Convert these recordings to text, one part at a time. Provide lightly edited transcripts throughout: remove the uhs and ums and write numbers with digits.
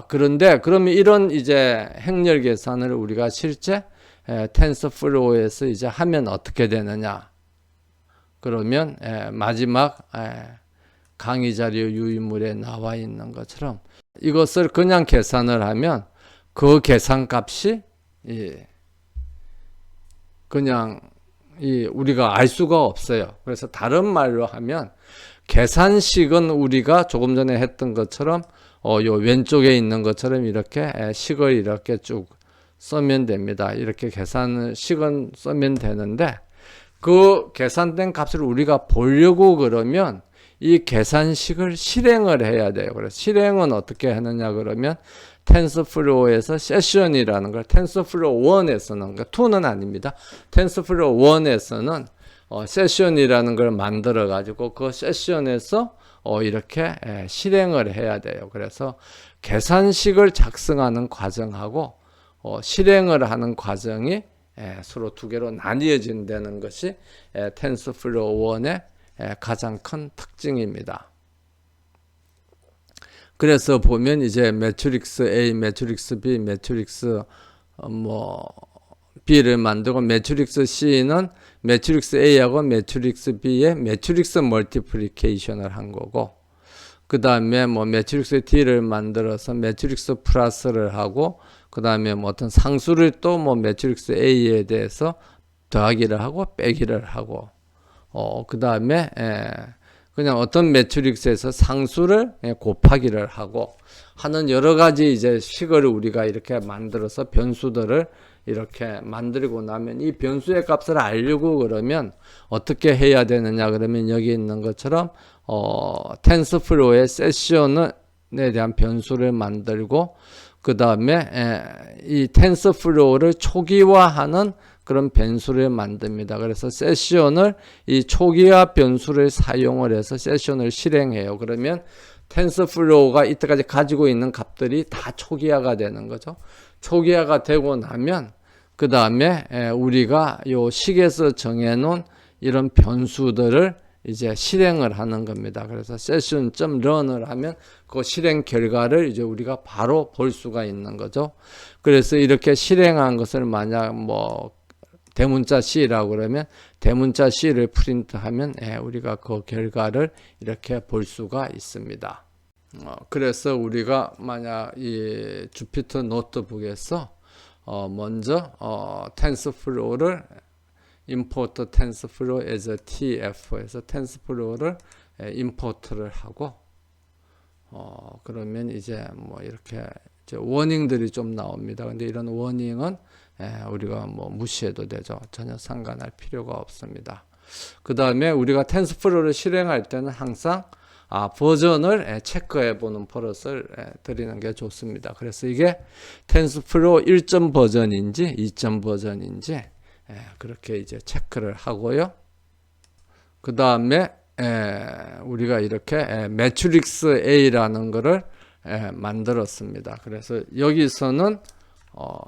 그런데 그러면 이런 이제 행렬 계산을 우리가 실제 텐서플로우에서 이제 하면 어떻게 되느냐? 그러면 마지막 강의 자료 유인물에 나와 있는 것처럼 이것을 그냥 계산을 하면 그 계산값이 그냥 우리가 알 수가 없어요. 그래서 다른 말로 하면 계산식은 우리가 조금 전에 했던 것처럼 요 왼쪽에 있는 것처럼 이렇게 식을 이렇게 쭉 쓰면 됩니다. 이렇게 식은 쓰면 되는데 그 계산된 값을 우리가 보려고 그러면 이 계산식을 실행을 해야 돼요. 그래서 실행은 어떻게 하느냐 그러면 텐서플로우에서 세션이라는 걸 텐서플로우 1에서는 그러니까 2는 아닙니다. 텐서플로우 1에서는 세션이라는 걸 만들어 가지고 그 세션에서 이렇게 실행을 해야 돼요. 그래서 계산식을 작성하는 과정하고 실행을 하는 과정이 서로 두 개로 나뉘어진다는 것이 텐서플로우 1의 가장 큰 특징입니다. 그래서 보면 이제 매트릭스 A, 매트릭스 B, 매트릭스 B를 만들고 매트릭스 C는 매트릭스 A하고 매트릭스 B의 매트릭스 멀티플리케이션을 한 거고 그 다음에 매트릭스 D를 만들어서 매트릭스 플러스를 하고 그 다음에 어떤 상수를 또 매트릭스 A에 대해서 더하기를 하고 빼기를 하고 그 다음에 그냥 어떤 매트릭스에서 상수를 곱하기를 하고 하는 여러 가지 이제 식을 우리가 이렇게 만들어서 변수들을 이렇게 만들고 나면 이 변수의 값을 알려고 그러면 어떻게 해야 되느냐 그러면 여기 있는 것처럼 텐서플로우의 세션에 대한 변수를 만들고 그 다음에 이 텐서플로우를 초기화하는 그런 변수를 만듭니다. 그래서 세션을 이 초기화 변수를 사용을 해서 세션을 실행해요. 그러면 텐서플로우가 이때까지 가지고 있는 값들이 다 초기화가 되는 거죠. 초기화가 되고 나면 그 다음에 우리가 요 식에서 정해놓은 이런 변수들을 이제 실행을 하는 겁니다. 그래서 session.run을 하면 그 실행 결과를 이제 우리가 바로 볼 수가 있는 거죠. 그래서 이렇게 실행한 것을 만약 대문자 C라고 그러면 대문자 C를 프린트하면 우리가 그 결과를 이렇게 볼 수가 있습니다. 그래서 우리가 만약 이 주피터 노트북에서 먼저 TensorFlow를 import TensorFlow as a TF에서 TensorFlow를 import를 하고 그러면 이제 이렇게 이제 워닝들이 좀 나옵니다. 근데 이런 워닝은 우리가 무시해도 되죠. 전혀 상관할 필요가 없습니다. 그 다음에 우리가 텐서플로우를 실행할 때는 항상 버전을 체크해 보는 버릇을 드리는 게 좋습니다. 그래서 이게 텐서플로우 1점 버전인지 2점 버전인지 그렇게 이제 체크를 하고요. 그 다음에 우리가 이렇게 매트릭스 A라는 거를 만들었습니다. 그래서 여기서는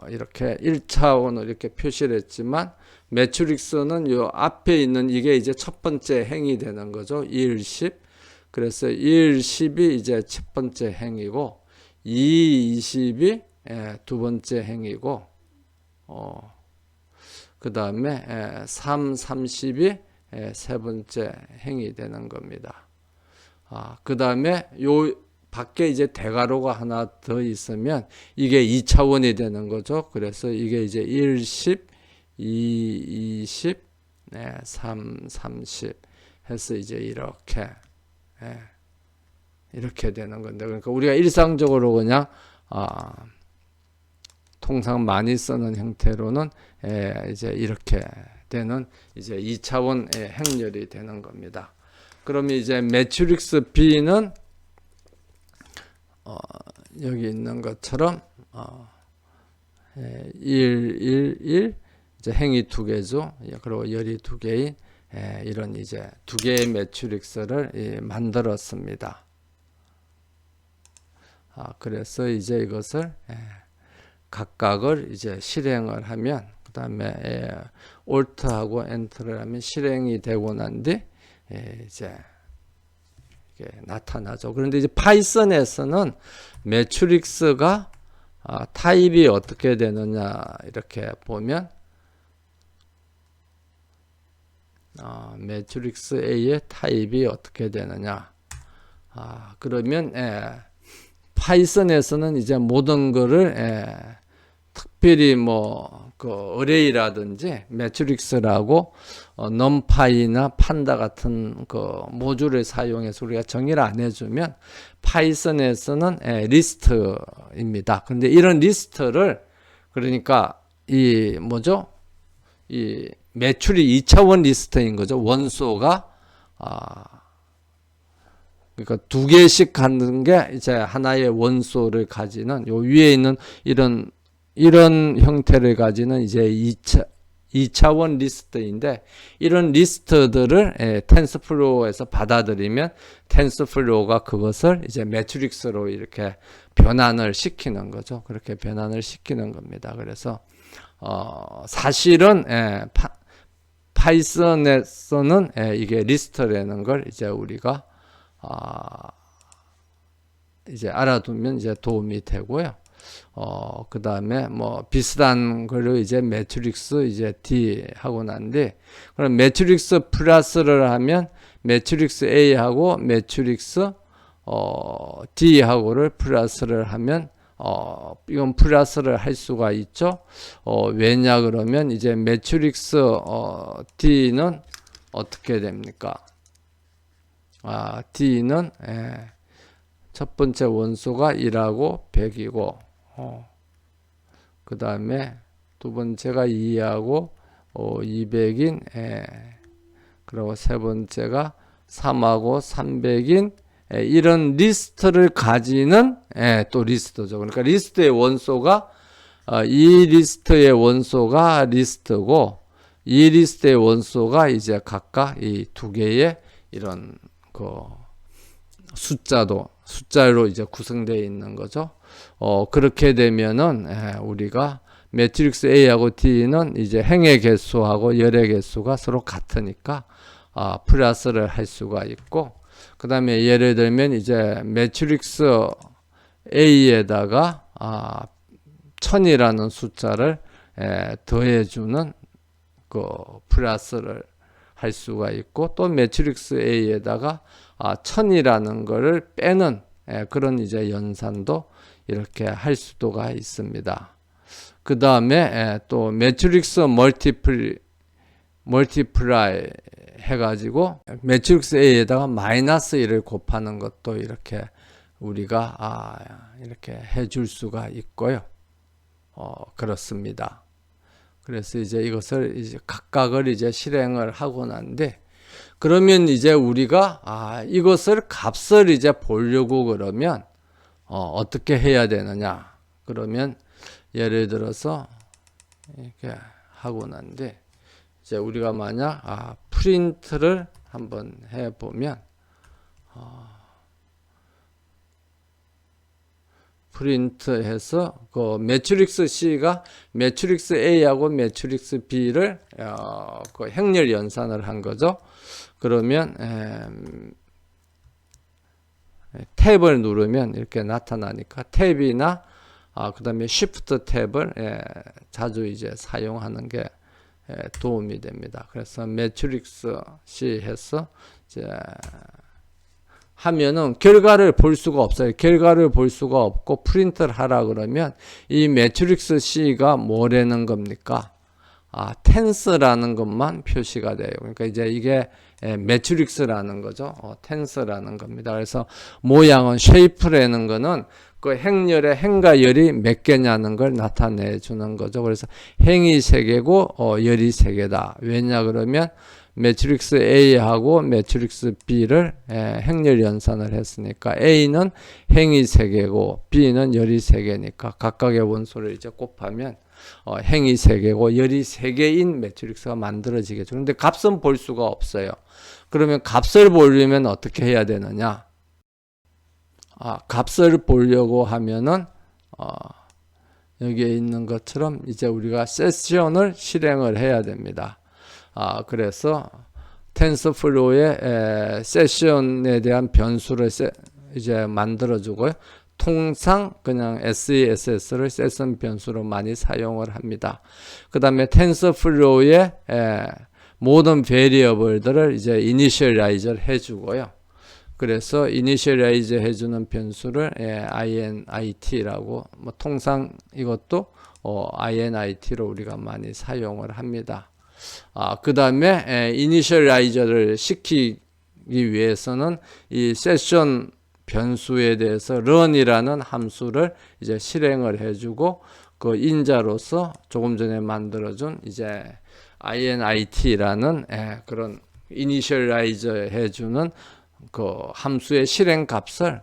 이렇게 1차원을 이렇게 표시를 했지만 매트릭스는 요 앞에 있는 이게 이제 첫 번째 행이 되는 거죠. 1, 10. 그래서 1, 10이 이제 첫 번째 행이고 2, 20이 두 번째 행이고 그 다음에 3, 30이 세 번째 행이 되는 겁니다. 그 다음에 요 밖에 이제 대괄호가 하나 더 있으면 이게 2차원이 되는 거죠. 그래서 이게 이제 1, 10, 2, 20, 3, 30 해서 이제 이렇게 되는 건데, 그러니까 우리가 일상적으로 그냥 통상 많이 쓰는 형태로는 이제 이렇게 되는 이제 2차원의 행렬이 되는 겁니다. 그러면 이제 매트릭스 B는 여기 있는 것처럼 1, 1, 1 이제 행이 두 개죠. 그리고 열이 두 개인 이런 이제 두 개의 매트릭스를 만들었습니다. 그래서 이제 이것을 각각을 이제 실행을 하면 그 다음에 Alt하고 Enter를 하면 실행이 되고 난 뒤 이제 이게 나타나죠. 그런데 이제 파이썬에서는 매트릭스가 타입이 어떻게 되느냐 이렇게 보면 매트릭스 A의 타입이 어떻게 되느냐 그러면 파이썬에서는 이제 모든 거를 특별히 그 어레이라든지 매트릭스라고 넘파이나 판다 같은 그 모듈을 사용해서 우리가 정의를 안 해주면 파이썬에서는 리스트입니다. 근데 이런 리스트를 그러니까 이 매출이 2차원 리스트인 거죠. 원소가 그러니까 두 개씩 갖는 게 이제 하나의 원소를 가지는 요 위에 있는 이런 형태를 가지는 이제 2차원 리스트인데 이런 리스트들을 텐서플로우에서 받아들이면 텐서플로우가 그것을 이제 매트릭스로 이렇게 변환을 시키는 거죠. 그렇게 변환을 시키는 겁니다. 그래서 사실은 파이썬에서는 이게 리스트라는 걸 이제 우리가 이제 알아두면 이제 도움이 되고요. 그 다음에 비슷한 걸로 이제 매트릭스 이제 D 하고 난데, 그럼 매트릭스 플러스를 하면 매트릭스 A하고 매트릭스 D하고를 플러스를 하면 이건 플러스를 할 수가 있죠. 왜냐 그러면 이제 매트릭스 D는 어떻게 됩니까? D는 첫 번째 원소가 1하고 100이고 그 다음에 두 번째가 2하고 200인 그리고 세 번째가 3하고 300인 이런 리스트를 가지는 또 리스트죠. 그러니까 리스트의 원소가 이 리스트의 원소가 리스트고 이 리스트의 원소가 이제 각각 이 두 개의 이런 숫자로 이제 구성되어 있는 거죠. 그렇게 되면은 우리가 매트릭스 A하고 D는 이제 행의 개수하고 열의 개수가 서로 같으니까 플러스를 할 수가 있고, 그 다음에 예를 들면 이제 매트릭스 A에다가 1000이라는 숫자를 더해주는 그 플러스를 할 수가 있고, 또 매트릭스 A에다가 1000이라는 거를 빼는 그런 이제 연산도 이렇게 할 수도가 있습니다. 그 다음에 또 매트릭스 멀티플라이 해가지고 매트릭스 A에다가 마이너스 1을 곱하는 것도 이렇게 우리가 이렇게 해줄 수가 있고요. 그렇습니다. 그래서 이제 이것을 이제 각각을 이제 실행을 하고 난데, 그러면 이제 우리가 이것을 값을 이제 보려고 그러면 어떻게 해야 되느냐? 그러면 예를 들어서 이렇게 하고 난데, 이제 우리가 만약 프린트를 한번 해 보면 프린트해서 그 매트릭스 C가 매트릭스 A하고 매트릭스 B를 그 행렬 연산을 한 거죠. 그러면 탭을 누르면 이렇게 나타나니까 탭이나 그 다음에 Shift 탭을 자주 이제 사용하는 게 도움이 됩니다. 그래서 매트릭스 C 해서 이제 하면은 결과를 볼 수가 없어요. 결과를 볼 수가 없고 프린트를 하라 그러면 이 매트릭스 C가 뭐라는 겁니까? 텐스라는 것만 표시가 돼요. 그러니까 이제 이게 매트릭스라는 거죠. 텐스라는 겁니다. 그래서 모양은 쉐이프라는 거는 그 행렬의 행과 열이 몇 개냐는 걸 나타내 주는 거죠. 그래서 행이 3개고 열이 3개다. 왜냐 그러면 매트릭스 A하고 매트릭스 B를 행렬 연산을 했으니까 A는 행이 3개고 B는 열이 3개니까 각각의 원소를 이제 곱하면 행이 3개고 열이 3개인 매트릭스가 만들어지겠죠. 그런데 값은 볼 수가 없어요. 그러면 값을 보려면 어떻게 해야 되느냐? 값을 보려고 하면은 여기에 있는 것처럼 이제 우리가 세션을 실행을 해야 됩니다. 그래서 텐서플로우의 세션에 대한 변수를 이제 만들어주고요. 통상 그냥 SESS를 세션 변수로 많이 사용을 합니다. 그 다음에 텐서플로우의 모든 베리어블들을 이제 이니셜라이저를 해주고요. 그래서 이니셜라이저 해주는 변수를 init라고 뭐 통상 이것도 init로 우리가 많이 사용을 합니다. 그 다음에 이니셜라이저를 시키기 위해서는 이 세션 변수에 대해서 run이라는 함수를 이제 실행을 해주고 그 인자로서 조금 전에 만들어준 이제 init라는 그런 이니셜라이저 해주는 그 함수의 실행 값을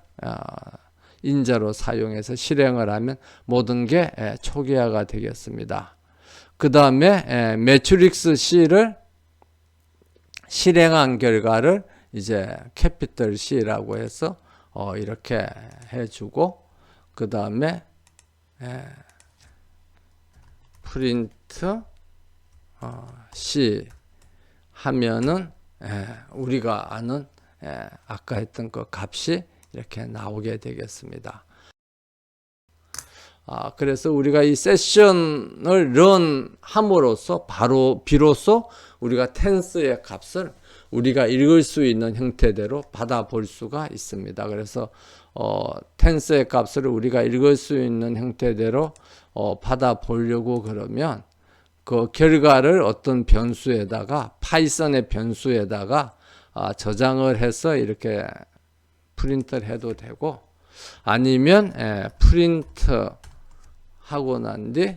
인자로 사용해서 실행을 하면 모든 게 초기화가 되겠습니다. 그 다음에 매트릭스 C를 실행한 결과를 이제 캐피털 C라고 해서 이렇게 해주고 그 다음에 프린트 C 하면은 우리가 아는 아까 했던 그 값이 이렇게 나오게 되겠습니다. 그래서 우리가 이 세션을 run 함으로써 비로소 우리가 텐스의 값을 우리가 읽을 수 있는 형태대로 받아볼 수가 있습니다. 그래서 텐스의 값을 우리가 읽을 수 있는 형태대로 받아보려고 그러면 그 결과를 어떤 변수에다가 파이썬의 변수에다가 저장을 해서 이렇게 프린트를 해도 되고 아니면 프린트 하고 난 뒤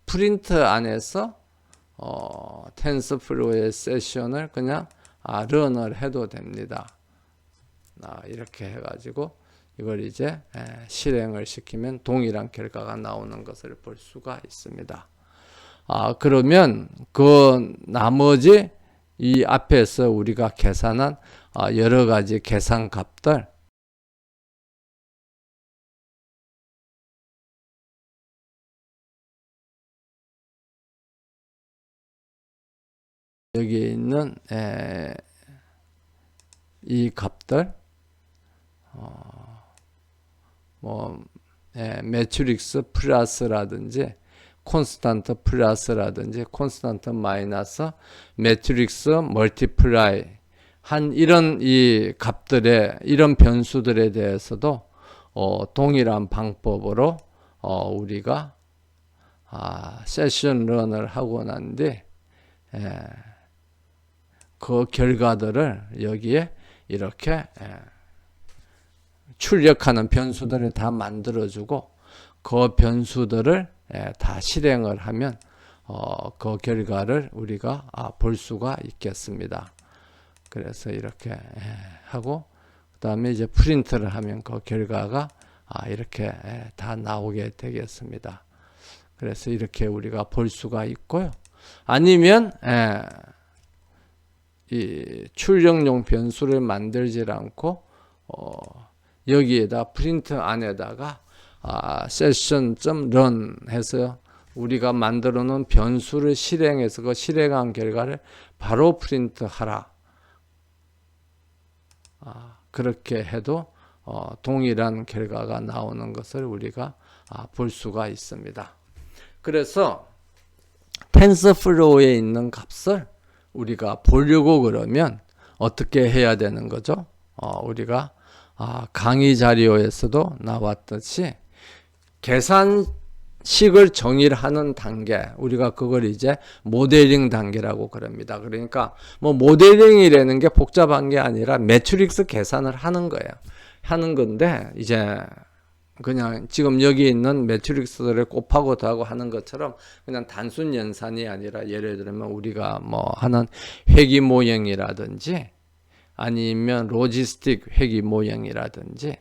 프린트 안에서 텐서플로우의 세션을 그냥 런을 해도 됩니다. 이렇게 해가지고 이걸 이제 실행을 시키면 동일한 결과가 나오는 것을 볼 수가 있습니다. 그러면 그 나머지 이 앞에서 우리가 계산한 여러 가지 계산 값들 여기 있는 이 값들 매트릭스 플러스라든지 콘스탄트 플러스라든지 콘스탄트 마이너스 매트릭스 멀티플라이 한 이런 이 값들의 이런 변수들에 대해서도 동일한 방법으로 우리가 세션 런을 하고 난 뒤 그 결과들을 여기에 이렇게 출력하는 변수들을 다 만들어주고 그 변수들을 다 실행을 하면 그 결과를 우리가 볼 수가 있겠습니다. 그래서 이렇게 하고 그 다음에 이제 프린트를 하면 그 결과가 이렇게 다 나오게 되겠습니다. 그래서 이렇게 우리가 볼 수가 있고요. 아니면 이 출력용 변수를 만들지 않고 여기에다 프린트 안에다가 session.run 해서 우리가 만들어 놓은 변수를 실행해서 그 실행한 결과를 바로 프린트 하라. 그렇게 해도 동일한 결과가 나오는 것을 우리가 볼 수가 있습니다. 그래서 텐서플로우에 있는 값을 우리가 보려고 그러면 어떻게 해야 되는 거죠? 우리가 강의 자료에서도 나왔듯이 계산식을 정의를 하는 단계, 우리가 그걸 이제 모델링 단계라고 그럽니다. 그러니까 뭐 모델링이라는 게 복잡한 게 아니라 매트릭스 계산을 하는 거예요. 하는 건데 이제 그냥 지금 여기 있는 매트릭스들을 곱하고 더하고 하는 것처럼 그냥 단순 연산이 아니라 예를 들면 우리가 뭐 하는 회귀 모형이라든지 아니면 로지스틱 회귀 모형이라든지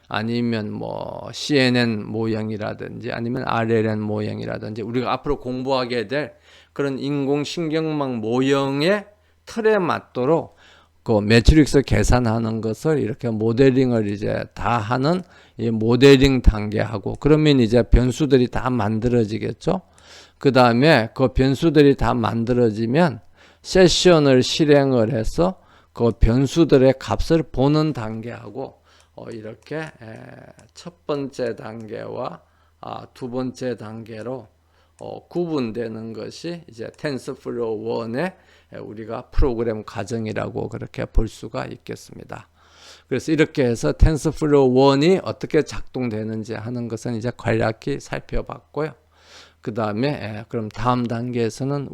아니면 뭐 CNN 모형이라든지 아니면 RLN 모형이라든지 우리가 앞으로 공부하게 될 그런 인공신경망 모형의 틀에 맞도록 그 매트릭스 계산하는 것을 이렇게 모델링을 이제 다 하는 이 모델링 단계하고 그러면 이제 변수들이 다 만들어지겠죠. 그 다음에 그 변수들이 다 만들어지면 세션을 실행을 해서 그 변수들의 값을 보는 단계하고 이렇게 첫 번째 단계와 두 번째 단계로 구분되는 것이 이제 텐서플로우 1의 우리가 프로그램 과정이라고 그렇게 볼 수가 있겠습니다. 그래서 이렇게 해서 텐서플로우 1이 어떻게 작동되는지 하는 것은 이제 간략히 살펴봤고요. 그 다음에 그럼 다음 단계에서는